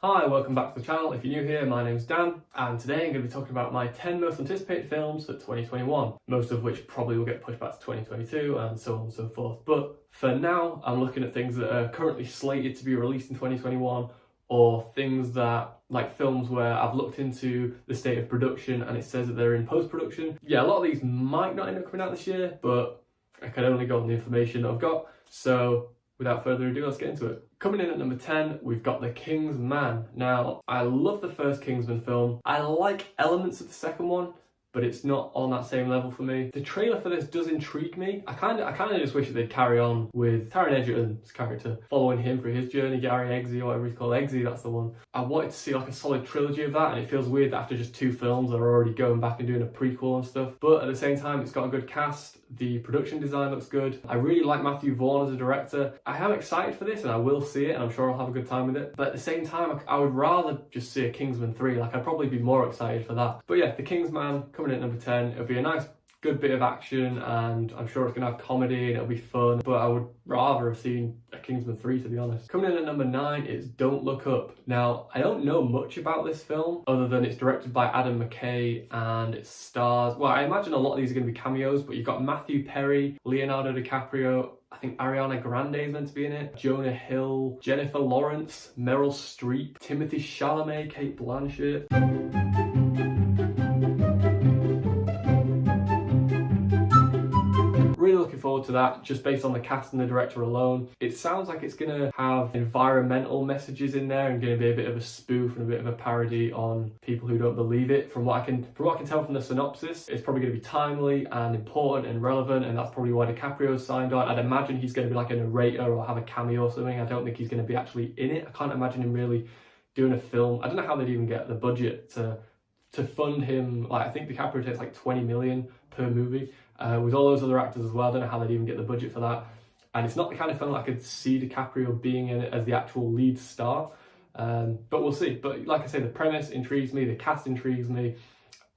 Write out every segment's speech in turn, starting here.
Hi, welcome back to the channel. If you're new here, my name's Dan, and today I'm going to be talking about my 10 most anticipated films for 2021, most of which probably will get pushed back to 2022 and so on and so forth. But for now, I'm looking at things that are currently slated to be released in 2021, or things that, like films where I've looked into the state of production and it says that they're in post-production. Yeah, a lot of these might not end up coming out this year, but I can only go on the information that I've got. So without further ado, let's get into it. Coming in at number 10, we've got The King's Man. Now, I love the first Kingsman film. I like elements of the second one, but it's not on that same level for me. The trailer for this does intrigue me. I kind of just wish that they'd carry on with Taron Egerton's character, following him through his journey, Gary Eggsy, or whatever he's called, Eggsy, that's the one. I wanted to see like a solid trilogy of that, and it feels weird that after just 2 films, they're already going back and doing a prequel and stuff. But at the same time, it's got a good cast. The production design looks good. I really like Matthew Vaughn as a director. I am excited for this, and I will see it, and I'm sure I'll have a good time with it. But at the same time, I would rather just see a Kingsman 3. Like, I'd probably be more excited for that. But yeah, The King's Man, coming in at number 10. It'll be a nice, good bit of action, and I'm sure it's going to have comedy and it'll be fun, but I would rather have seen a Kingsman 3, to be honest. Coming in at number 9 is Don't Look Up. Now, I don't know much about this film other than it's directed by Adam McKay and it stars, well, I imagine a lot of these are going to be cameos, but you've got Matthew Perry, Leonardo DiCaprio, I think Ariana Grande is meant to be in it, Jonah Hill, Jennifer Lawrence, Meryl Streep, Timothy Chalamet, Cate Blanchett. Really looking forward to that, just based on the cast and the director alone. It sounds like it's going to have environmental messages in there and going to be a bit of a spoof and a bit of a parody on people who don't believe it. From what I can tell from the synopsis, it's probably going to be timely and important and relevant, and that's probably why DiCaprio's signed on. I'd imagine he's going to be like a narrator or have a cameo or something. I don't think he's going to be actually in it. I can't imagine him really doing a film. I don't know how they'd even get the budget to fund him. Like, I think DiCaprio takes like 20 million per movie. With all those other actors as well, I don't know how they'd even get the budget for that. And it's not the kind of film I could see DiCaprio being in it as the actual lead star. But we'll see. But like I say, the premise intrigues me, the cast intrigues me.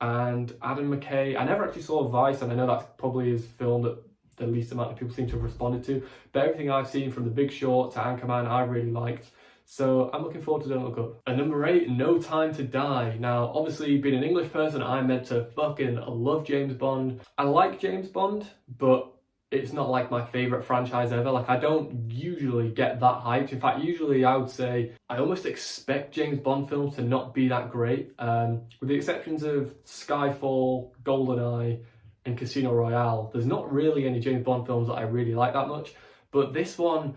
And Adam McKay, I never actually saw Vice, and I know that's probably his film that the least amount of people seem to have responded to. But everything I've seen, from The Big Short to Anchorman, I really liked. So I'm looking forward to Don't Look Up. At number 8, No Time to Die. Now, obviously, being an English person, I'm meant to fucking love James Bond. I like James Bond, but it's not like my favourite franchise ever. Like, I don't usually get that hyped. In fact, usually I would say I almost expect James Bond films to not be that great. With the exceptions of Skyfall, GoldenEye, and Casino Royale, there's not really any James Bond films that I really like that much. But this one,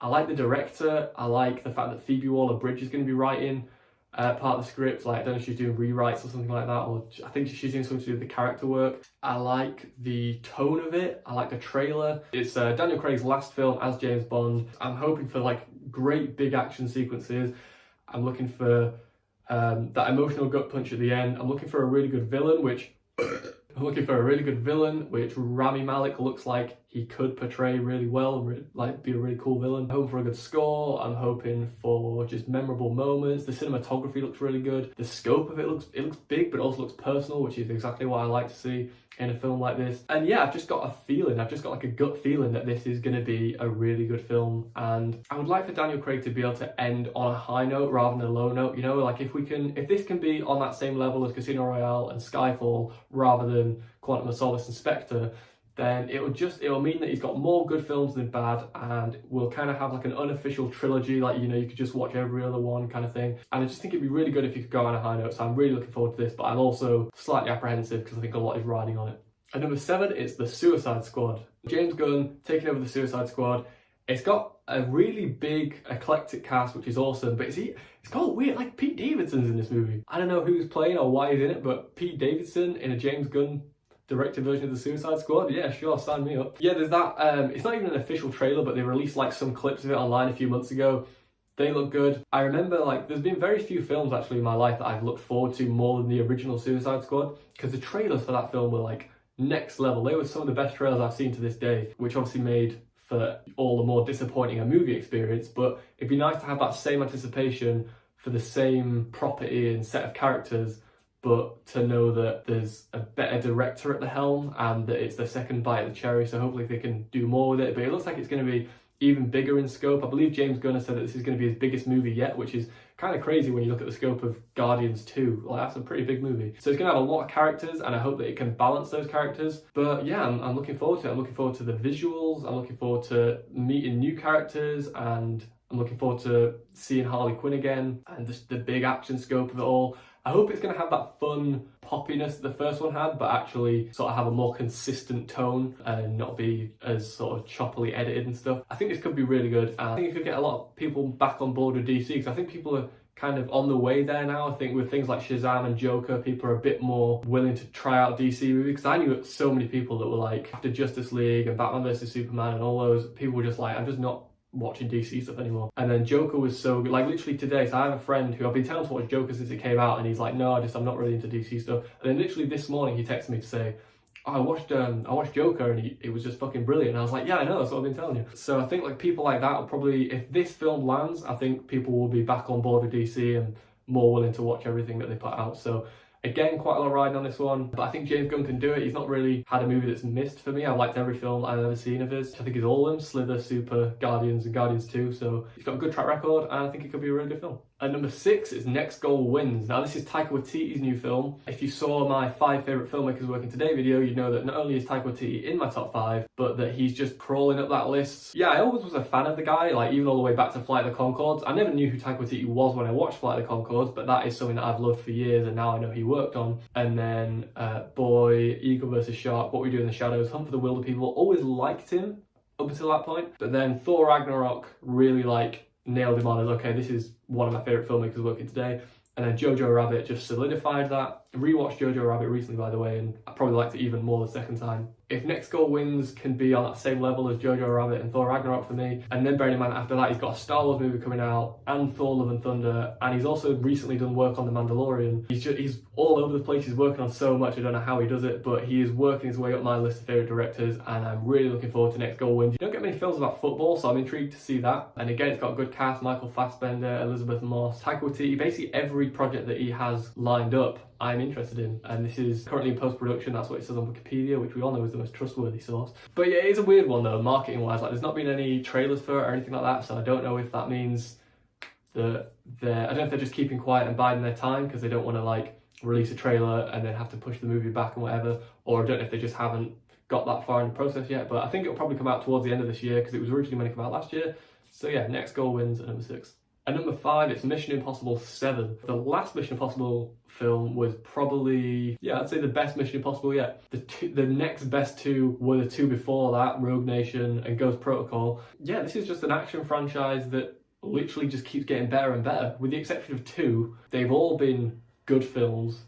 I like the director. I like the fact that Phoebe Waller-Bridge is going to be writing part of the script. Like, I don't know if she's doing rewrites or something like that, or I think she's doing something to do with the character work. I like the tone of it. I like the trailer. It's Daniel Craig's last film as James Bond. I'm hoping for like great big action sequences. I'm looking for that emotional gut punch at the end. I'm looking for a really good villain, which Rami Malek looks like he could portray really well, like be a really cool villain. I'm hoping for a good score. I'm hoping for just memorable moments. The cinematography looks really good. The scope of it looks big, but it also looks personal, which is exactly what I like to see in a film like this. And yeah, I've just got a feeling, I've just got like a gut feeling that this is going to be a really good film. And I would like for Daniel Craig to be able to end on a high note rather than a low note. You know, like if this can be on that same level as Casino Royale and Skyfall rather than Quantum of Solace and Spectre, then it will mean that he's got more good films than bad, and we'll kind of have like an unofficial trilogy, like, you know, you could just watch every other one kind of thing. And I just think it'd be really good if you could go on a high note. So I'm really looking forward to this, but I'm also slightly apprehensive because I think a lot is riding on it. At number 7, it's The Suicide Squad. James Gunn taking over The Suicide Squad. It's got a really big eclectic cast, which is awesome, but it's got weird, like Pete Davidson's in this movie. I don't know who's playing or why he's in it, but Pete Davidson in a James Gunn directed version of The Suicide Squad, yeah, sure, sign me up. Yeah, there's that, it's not even an official trailer, but they released like some clips of it online a few months ago. They look good. I remember, like, there's been very few films actually in my life that I've looked forward to more than the original Suicide Squad, because the trailers for that film were like next level. They were some of the best trailers I've seen to this day, which obviously made for all the more disappointing a movie experience, but it'd be nice to have that same anticipation for the same property and set of characters, but to know that there's a better director at the helm and that it's the second bite of the cherry. So hopefully they can do more with it. But it looks like it's going to be even bigger in scope. I believe James Gunn said that this is going to be his biggest movie yet, which is kind of crazy when you look at the scope of Guardians 2. Like, that's a pretty big movie. So it's going to have a lot of characters, and I hope that it can balance those characters. But yeah, I'm looking forward to it. I'm looking forward to the visuals. I'm looking forward to meeting new characters, and I'm looking forward to seeing Harley Quinn again and just the big action scope of it all. I hope it's going to have that fun poppiness that the first one had, but actually sort of have a more consistent tone and not be as sort of choppily edited and stuff. I think this could be really good, and I think it could get a lot of people back on board with DC, because I think people are kind of on the way there now. I think with things like Shazam and Joker, people are a bit more willing to try out DC movies, because I knew so many people that were like, after Justice League and Batman vs Superman and all those, people were just like, I'm just not watching DC stuff anymore. And then Joker was so good, like literally today. So I have a friend who I've been telling to watch Joker since it came out, and he's like, no, I'm not really into DC stuff. And then literally this morning he texted me to say, oh, I watched Joker, and it was just fucking brilliant. And I was like, yeah, I know, that's what I've been telling you. So I think like people like that will probably, if this film lands, I think people will be back on board with DC and more willing to watch everything that they put out. So again, quite a lot of riding on this one, but I think James Gunn can do it. He's not really had a movie that's missed for me. I've liked every film I've ever seen of his. I think he's all of them: Slither, Super, Guardians, and Guardians 2. So he's got a good track record, and I think it could be a really good film. At number 6 is Next Goal Wins. Now, this is Taika Waititi's new film. If you saw my 5 favourite filmmakers working today video, you'd know that not only is Taika Waititi in my top 5, but that he's just crawling up that list. Yeah, I always was a fan of the guy, like even all the way back to Flight of the Conchords. I never knew who Taika Waititi was when I watched Flight of the Conchords, but that is something that I've loved for years, and now I know he worked on. And then Boy, Eagle vs Shark, What We Do in the Shadows, Hunt for the Wilder People. Always liked him up until that point. But then Thor Ragnarok really nailed him on as, okay, this is one of my favourite filmmakers working today. And then Jojo Rabbit just solidified that. Rewatched Jojo Rabbit recently, by the way, and I probably liked it even more the second time. If Next Goal Wins can be on that same level as Jojo Rabbit and Thor Ragnarok for me, and then bearing in mind after that he's got a Star Wars movie coming out, and Thor Love and Thunder, and he's also recently done work on The Mandalorian. He's all over the place. He's working on so much. I don't know how he does it, but he is working his way up my list of favourite directors, and I'm really looking forward to Next Goal Wins. You don't get many films about football, so I'm intrigued to see that. And again, it's got a good cast: Michael Fassbender, Elizabeth Moss, Taika Waititi. Basically every project that he has lined up, I'm interested in, and this is currently in post-production. That's what it says on Wikipedia, which we all know is the most trustworthy source. But yeah, it's a weird one though, marketing-wise. Like, there's not been any trailers for it or anything like that, so I don't know if that means that I don't know if they're just keeping quiet and biding their time because they don't want to like release a trailer and then have to push the movie back and whatever, or I don't know if they just haven't got that far in the process yet. But I think it'll probably come out towards the end of this year because it was originally meant to come out last year. So yeah, Next Goal Wins at number 6. At number 5, it's Mission Impossible 7. The last Mission Impossible film was probably, yeah, I'd say the best Mission Impossible yet. The next best 2 were the 2 before that, Rogue Nation and Ghost Protocol. Yeah, this is just an action franchise that literally just keeps getting better and better. With the exception of 2, they've all been good films.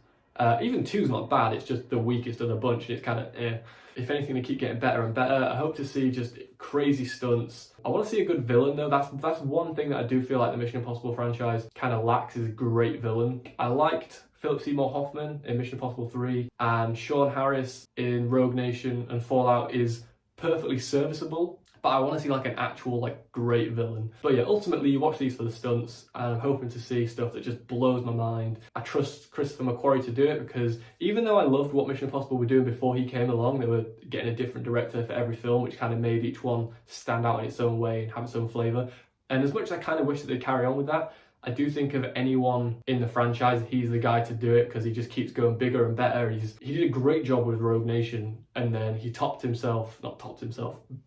Even 2's not bad, it's just the weakest of the bunch, and it's kind of eh. If anything, they keep getting better and better. I hope to see just crazy stunts. I want to see a good villain though. That's one thing that I do feel like the Mission Impossible franchise kind of lacks, is a great villain. I liked Philip Seymour Hoffman in Mission Impossible 3, and Sean Harris in Rogue Nation and Fallout is perfectly serviceable. But I want to see like an actual like great villain. But yeah, ultimately you watch these for the stunts, and I'm hoping to see stuff that just blows my mind. I trust Christopher McQuarrie to do it, because even though I loved what Mission Impossible were doing before he came along, they were getting a different director for every film, which kind of made each one stand out in its own way and have its own flavour. And as much as I kind of wish that they'd carry on with that, I do think of anyone in the franchise, he's the guy to do it, because he just keeps going bigger and better. He did a great job with Rogue Nation, and then he not topped himself,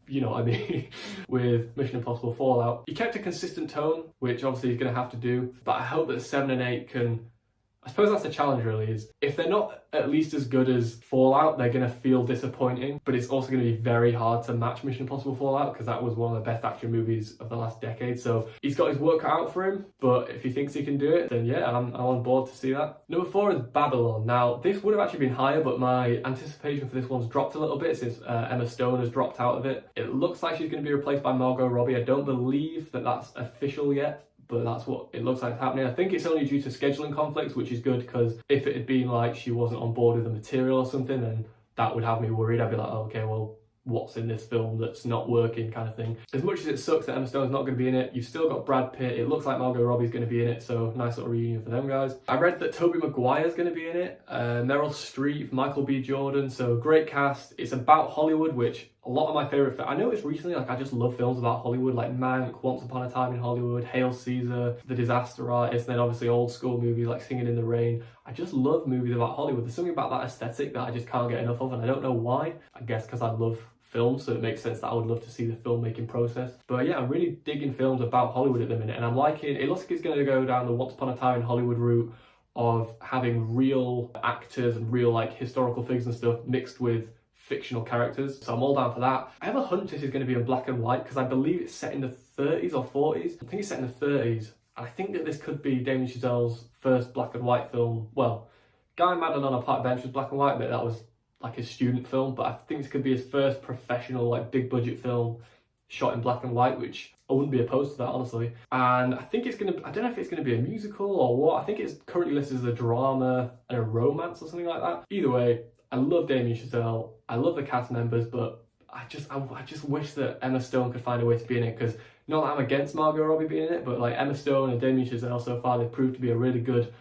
you know what I mean, with Mission Impossible Fallout. He kept a consistent tone, which obviously he's going to have to do, but I hope that 7 and 8 can, I suppose that's the challenge really, is if they're not at least as good as Fallout, they're going to feel disappointing, but it's also going to be very hard to match Mission Impossible Fallout, because that was one of the best action movies of the last decade. So he's got his work cut out for him, but if he thinks he can do it, then yeah, I'm on board to see that. Number 4 is Babylon. Now, this would have actually been higher, but my anticipation for this one's dropped a little bit since Emma Stone has dropped out of it. It looks like she's going to be replaced by Margot Robbie. I don't believe that that's official yet, but that's what it looks like is happening. I think it's only due to scheduling conflicts, which is good, because if it had been like she wasn't on board with the material or something, then that would have me worried. I'd be like, oh, okay, well, what's in this film that's not working, kind of thing. As much as it sucks that Emma Stone's not going to be in it, you've still got Brad Pitt. It looks like Margot Robbie's going to be in it, so nice little reunion for them guys. I read that Tobey Maguire's going to be in it, Meryl Streep, Michael B. Jordan, so great cast. It's about Hollywood, which a lot of my favorite I noticed recently, like, I just love films about Hollywood, like Mank, Once Upon a Time in Hollywood, Hail Caesar, The Disaster Artist, and then obviously old school movies like Singing in the Rain. I just love movies about Hollywood. There's something about that aesthetic that I just can't get enough of, and I don't know why. I guess because I love film, so it makes sense that I would love to see the filmmaking process. But yeah, I'm really digging films about Hollywood at the minute, and I'm liking it. Looks like it's going to go down the Once Upon a Time in Hollywood route of having real actors and real like historical figures and stuff mixed with fictional characters. So I'm all down for that. I have a hunch this is going to be in black and white because I believe it's set in the 30s or 40s. I think it's set in the 30s. I think that this could be Damien Chazelle's first black and white film. Well, Guy Madeline on a Park Bench was black and white, but that was like his student film. But I think this could be his first professional, like, big budget film shot in black and white, which I wouldn't be opposed to that, honestly. And I think it's gonna, I don't know if it's gonna be a musical or what. I think it's currently listed as a drama and a romance or something like that. Either way, I love Damien Chazelle. I love the cast members, but I just wish that Emma Stone could find a way to be in it, because not that I'm against Margot Robbie being in it, but like Emma Stone and Damien Chazelle so far, they've proved to be a really good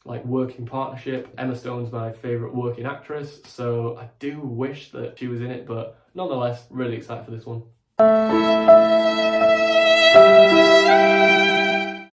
like working partnership. Emma Stone's my favourite working actress, so I do wish that she was in it, but nonetheless, really excited for this one.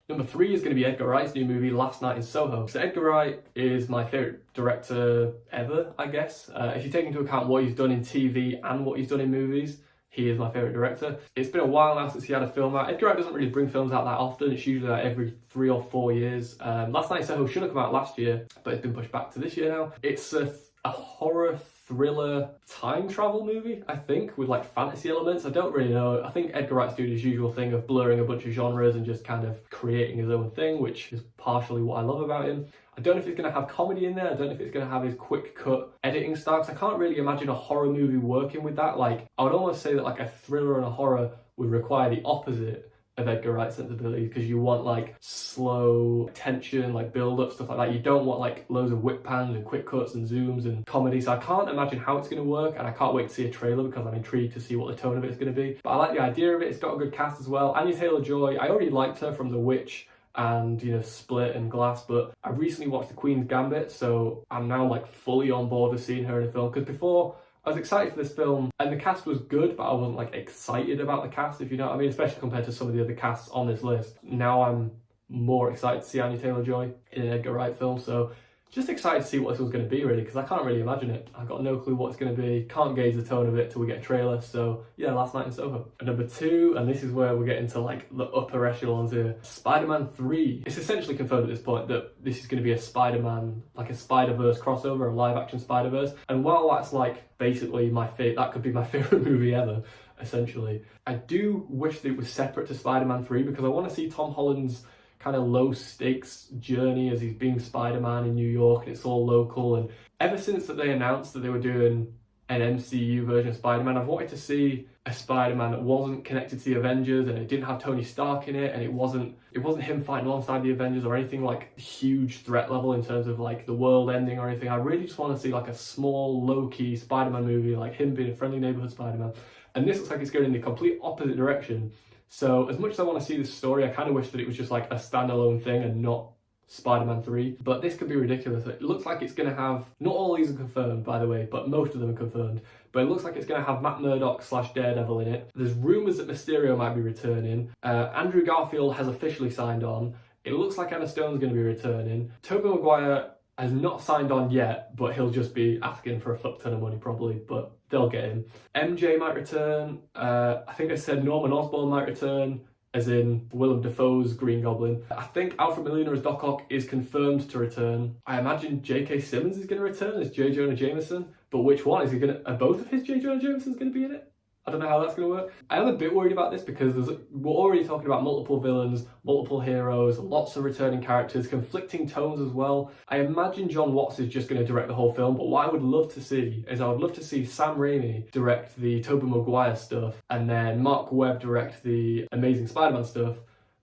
Number 3 is going to be Edgar Wright's new movie, Last Night in Soho. So Edgar Wright is my favourite director ever, I guess. If you take into account what he's done in TV and what he's done in movies, he is my favourite director. It's been a while now since he had a film out. Edgar Wright doesn't really bring films out that often. It's usually like every 3 or 4 years. Last Night in Soho should have come out last year, but it's been pushed back to this year now. It's a horror thriller time travel movie, I think, with like fantasy elements. I don't really know. I think Edgar Wright's doing his usual thing of blurring a bunch of genres and just kind of creating his own thing, which is partially what I love about him. I don't know if it's going to have comedy in there. I don't know if it's going to have his quick cut editing style, because I can't really imagine a horror movie working with that. Like, I would almost say that like a thriller and a horror would require the opposite of Edgar Wright's sensibility, because you want like slow tension, like build up, stuff like that. You don't want like loads of whip pans and quick cuts and zooms and comedy. So I can't imagine how it's going to work, and I can't wait to see a trailer because I'm intrigued to see what the tone of it is going to be. But I like the idea of it. It's got a good cast as well. Anya Taylor-Joy, I already liked her from The Witch and, you know, Split and Glass, but I recently watched The Queen's Gambit, so I'm now like fully on board with seeing her in a film, because before I was excited for this film and the cast was good, but I wasn't like excited about the cast, if you know what I mean, especially compared to some of the other casts on this list. Now I'm more excited to see Anya Taylor-Joy in an Edgar Wright film, so just excited to see what this one's going to be, really, because I can't really imagine it. I've got no clue what it's going to be, can't gauge the tone of it till we get a trailer. So yeah, Last Night in Soho. And number 2, and this is where we get into like the upper echelons here, Spider-Man 3. It's essentially confirmed at this point that this is going to be a Spider-Man, like a Spider-Verse crossover, a live action Spider-Verse. And while that's like basically that could be my favourite movie ever, essentially, I do wish that it was separate to Spider-Man 3, because I want to see Tom Holland's kind of low stakes journey as he's being Spider-Man in New York, and it's all local. And ever since that they announced that they were doing an MCU version of Spider-Man, I've wanted to see a Spider-Man that wasn't connected to the Avengers, and it didn't have Tony Stark in it, and it wasn't him fighting alongside the Avengers or anything like huge threat level in terms of like the world ending or anything. I really just want to see like a small low-key Spider-Man movie, like him being a friendly neighborhood Spider-Man. And this looks like it's going in the complete opposite direction. So as much as I want to see this story, I kind of wish that it was just like a standalone thing and not Spider-Man 3. But this could be ridiculous. It looks like it's going to have, not all these are confirmed, by the way, but most of them are confirmed. But it looks like it's going to have Matt Murdock / Daredevil in it. There's rumours that Mysterio might be returning. Andrew Garfield has officially signed on. It looks like Emma Stone's going to be returning. Tobey Maguire has not signed on yet, but he'll just be asking for a fuck ton of money probably, but they'll get him. MJ might return. I think I said Norman Osborn might return, as in Willem Dafoe's Green Goblin. I think Alfred Molina as Doc Ock is confirmed to return. I imagine J.K. Simmons is going to return as J. Jonah Jameson, but which one? Are both of his J. Jonah Jamesons going to be in it? I don't know how that's going to work. I am a bit worried about this because we're already talking about multiple villains, multiple heroes, lots of returning characters, conflicting tones as well. I imagine John Watts is just going to direct the whole film, but what I would love to see is Sam Raimi direct the Tobey Maguire stuff, and then Mark Webb direct the Amazing Spider-Man stuff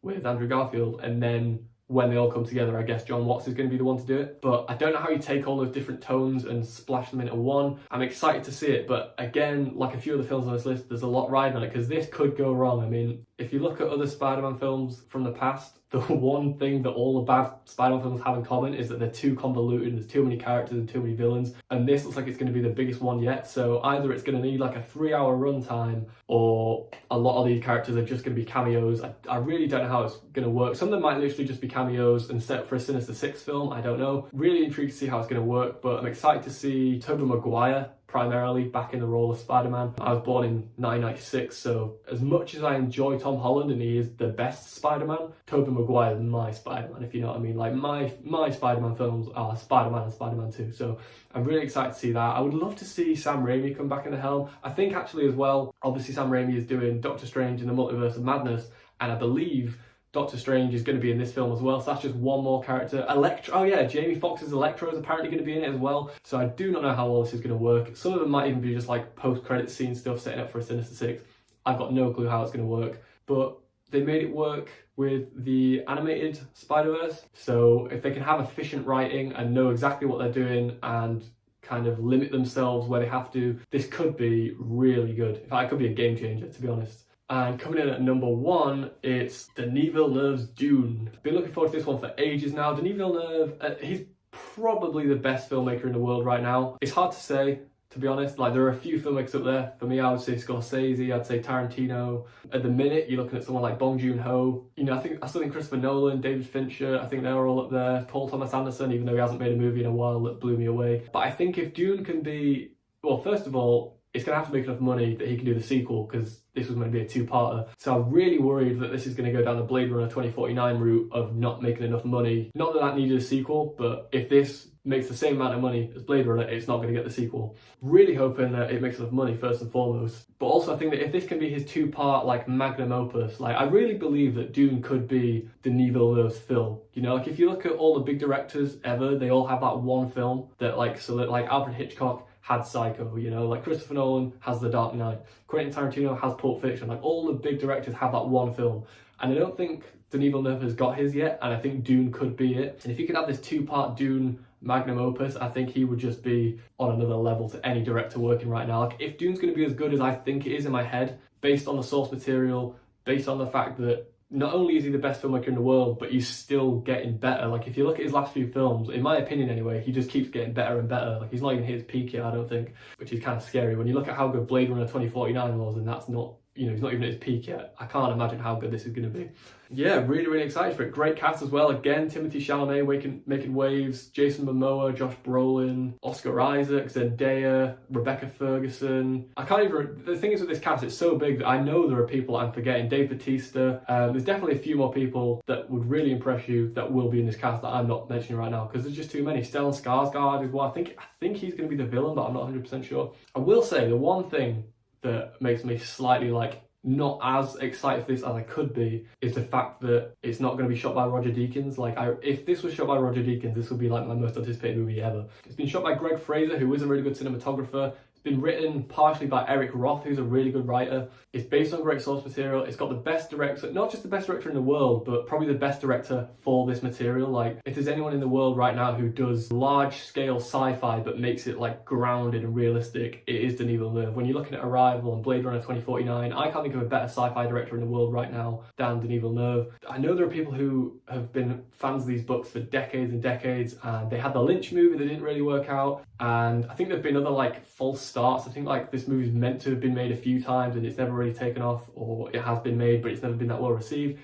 with Andrew Garfield, and then when they all come together, I guess John Watts is going to be the one to do it. But I don't know how you take all those different tones and splash them into one. I'm excited to see it, but again, like a few of the films on this list, there's a lot riding on it, because this could go wrong. I mean, if you look at other Spider-Man films from the past, the one thing that all the bad Spider-Man films have in common is that they're too convoluted, there's too many characters and too many villains, and this looks like it's going to be the biggest one yet. So either it's going to need like a 3-hour runtime, or a lot of these characters are just going to be cameos. I really don't know how it's going to work. Some of them might literally just be cameos and set up for a Sinister Six film, I don't know. Really intrigued to see how it's going to work, but I'm excited to see Tobey Maguire primarily back in the role of Spider-Man. I was born in 1996, so as much as I enjoy Tom Holland and he is the best Spider-Man, Tobey Maguire is my Spider-Man, if you know what I mean. Like my Spider-Man films are Spider-Man and Spider-Man 2, so I'm really excited to see that. I would love to see Sam Raimi come back in the helm. I think actually as well, obviously Sam Raimi is doing Doctor Strange in the Multiverse of Madness, and I believe Doctor Strange is going to be in this film as well, so that's just one more character. Electro, oh yeah, Jamie Foxx's Electro is apparently going to be in it as well, so I do not know how all this is going to work. Some of them might even be just like post-credit scene stuff setting up for a Sinister Six. I've got no clue how it's going to work, but they made it work with the animated Spider-Verse, so if they can have efficient writing and know exactly what they're doing and kind of limit themselves where they have to, this could be really good. In fact, it could be a game changer, to be honest. And coming in at number 1, it's Denis Villeneuve's Dune. Been looking forward to this one for ages now. Denis Villeneuve, he's probably the best filmmaker in the world right now. It's hard to say, to be honest. Like, there are a few filmmakers up there. For me, I would say Scorsese, I'd say Tarantino. At the minute, you're looking at someone like Bong Joon-ho. You know, I still think Christopher Nolan, David Fincher, I think they're all up there. Paul Thomas Anderson, even though he hasn't made a movie in a while that blew me away. But I think if Dune can be, well, first of all, it's going to have to make enough money that he can do the sequel, because this was going to be a 2-parter. So I'm really worried that this is going to go down the Blade Runner 2049 route of not making enough money. Not that that needed a sequel, but if this makes the same amount of money as Blade Runner, it's not going to get the sequel. Really hoping that it makes enough money first and foremost. But also I think that if this can be his 2-part like magnum opus, like I really believe that Dune could be Denis Villeneuve's film. You know, like if you look at all the big directors ever, they all have that one film that like, so that like Alfred Hitchcock had Psycho, you know, like Christopher Nolan has The Dark Knight, Quentin Tarantino has Pulp Fiction, like all the big directors have that one film. And I don't think Denis Villeneuve has got his yet, and I think Dune could be it. And if he could have this 2-part Dune magnum opus, I think he would just be on another level to any director working right now. Like if Dune's going to be as good as I think it is in my head, based on the source material, based on the fact that not only is he the best filmmaker in the world, but he's still getting better. Like if you look at his last few films, in my opinion anyway, he just keeps getting better and better. Like he's not even hit his peak yet, I don't think, which is kind of scary. When you look at how good Blade Runner 2049 was, and that's not, you know, he's not even at his peak yet. I can't imagine how good this is going to be. Yeah, really, really excited for it. Great cast as well. Again, Timothée Chalamet making waves. Jason Momoa, Josh Brolin, Oscar Isaac, Zendaya, Rebecca Ferguson. I can't even... The thing is with this cast, it's so big that I know there are people I'm forgetting. Dave Bautista. There's definitely a few more people that would really impress you that will be in this cast that I'm not mentioning right now, because there's just too many. Stellan Skarsgård as well. I think he's going to be the villain, but I'm not 100% sure. I will say the one thing that makes me slightly like not as excited for this as I could be is the fact that it's not going to be shot by Roger Deakins. Like if this was shot by Roger Deakins, this would be like my most anticipated movie ever. It's been shot by Greg Fraser, who is a really good cinematographer. It's been written partially by Eric Roth, who's a really good writer. It's based on great source material. It's got the best director, not just the best director in the world, but probably the best director for this material. Like if there's anyone in the world right now who does large scale sci-fi but makes it like grounded and realistic, it is Denis Villeneuve. When you're looking at Arrival and Blade Runner 2049, I can't think of a better sci-fi director in the world right now than Denis Villeneuve. I know there are people who have been fans of these books for decades and decades, and they had the Lynch movie that didn't really work out, and I think there've been other like false starts. I think like this movie's meant to have been made a few times and it's never really taken off, or it has been made but it's never been that well received.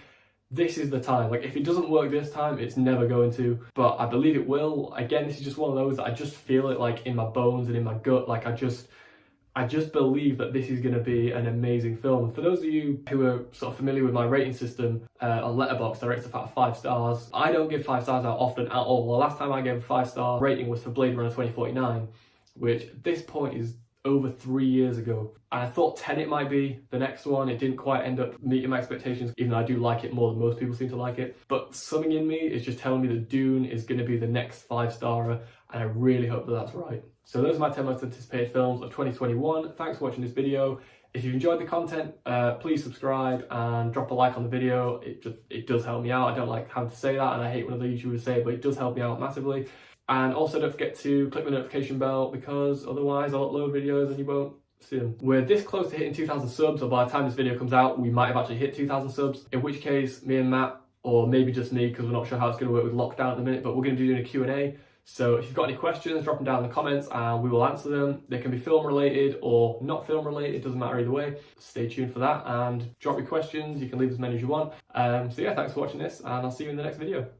This is the time. Like if it doesn't work this time, it's never going to, but I believe it will. Again, this is just one of those that I just feel it like in my bones and in my gut. Like I just believe that this is going to be an amazing film. For those of you who are sort of familiar with my rating system on Letterboxd, I rate stuff out of 5 stars. I don't give 5 stars out often at all. The last time I gave a 5-star rating was for Blade Runner 2049, which at this point is over 3 years ago. And I thought Tenet might be the next one. It didn't quite end up meeting my expectations, even though I do like it more than most people seem to like it. But something in me is just telling me that Dune is going to be the next 5-starer, and I really hope that that's right. So those are my 10 most anticipated films of 2021. Thanks for watching this video. If you enjoyed the content, please subscribe and drop a like on the video. It does help me out. I don't like having to say that, and I hate when other YouTubers say it, but it does help me out massively. And also don't forget to click the notification bell, because otherwise I'll upload videos and you won't see them. We're this close to hitting 2,000 subs, or by the time this video comes out, we might have actually hit 2,000 subs, in which case me and Matt, or maybe just me, because we're not sure how it's going to work with lockdown at the minute, but we're going to be doing a Q&A. So if you've got any questions, drop them down in the comments and we will answer them. They can be film related or not film related, doesn't matter either way. Stay tuned for that and drop your questions. You can leave as many as you want. So yeah, thanks for watching this and I'll see you in the next video.